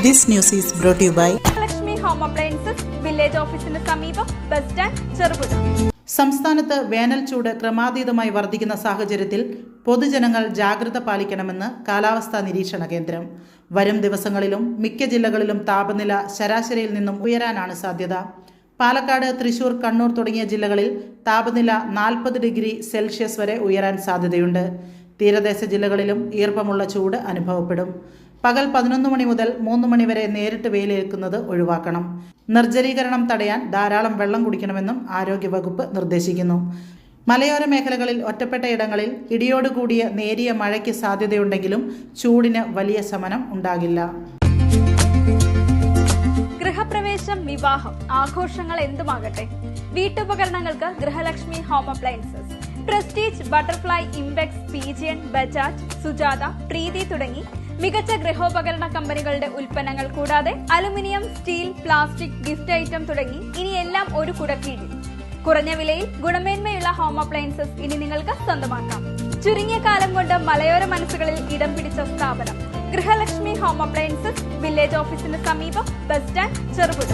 This news is brought to you by Lakshmi Home Appliances, Village Office-ന് സമീപം, bus stand, Cherupuzha. സംസ്ഥാനത്ത് വേനൽ ചൂട് ക്രമാതീതമായി വർദ്ധിക്കുന്ന സാഹചര്യത്തിൽ പൊതുജനങ്ങൾ ജാഗ്രത പാലിക്കണമെന്ന് കാലാവസ്ഥാ നിരീക്ഷണ കേന്ദ്രം. വരും ദിവസങ്ങളിലും മിക്ക ജില്ലകളിലും താപനില ശരാശരിയിൽ നിന്നും ഉയരാനാണ് സാധ്യത. പാലക്കാട്, തൃശൂർ, കണ്ണൂർ തുടങ്ങിയ ജില്ലകളിൽ താപനില 40 ഡിഗ്രി സെൽഷ്യസ് വരെ ഉയരാൻ സാധ്യതയുണ്ട്. തീരദേശ ജില്ലകളിലും ഈർപ്പമുള്ള ചൂട് അനുഭവപ്പെടും. പകൽ 11 മണി മുതൽ 3 മണി വരെ നേരിട്ട് വെയിലേൽക്കുന്നത് ഒഴിവാക്കണം. നിർജ്ജലീകരണം തടയാൻ ധാരാളം വെള്ളം കുടിക്കണമെന്നും ആരോഗ്യവകുപ്പ് നിർദ്ദേശിക്കുന്നു. മലയോര മേഖലകളിൽ ഒറ്റപ്പെട്ട ഇടങ്ങളിൽ ഇടിയോടുകൂടിയ നേരിയ മഴയ്ക്ക് സാധ്യതയുണ്ടെങ്കിലും ചൂടിന് വലിയ ശമനം ഉണ്ടാകില്ല. ഗൃഹപ്രവേശം, വിവാഹം, ആഘോഷങ്ങൾ എന്തുമാകട്ടെ, വീട്ടുപകരണങ്ങൾക്ക് Grihalakshmi home appliances. Prestige, Butterfly, Impex, Pigeon, Bajaj, Sujata, Preethi തുടങ്ങി മികച്ച ഗൃഹോപകരണ കമ്പനികളുടെ ഉൽപ്പന്നങ്ങൾ കൂടാതെ aluminium, steel, plastic, gift item തുടങ്ങി ഇനി എല്ലാം ഒരു കുടക്കീഴിൽ. കുറഞ്ഞ വിലയിൽ ഗുണമേന്മയുള്ള ഹോം അപ്ലയൻസസ് ഇനി നിങ്ങൾക്ക് സ്വന്തമാക്കാം. ചുരുങ്ങിയ കാലം കൊണ്ട് മലയോര മനസ്സുകളിൽ ഇടം പിടിച്ച സ്ഥാപനം ഗൃഹലക്ഷ്മി ഹോം അപ്ലയൻസസ്, വില്ലേജ് ഓഫീസിന് സമീപം, ബസ് സ്റ്റാൻഡ്, ചെറുപുഴ.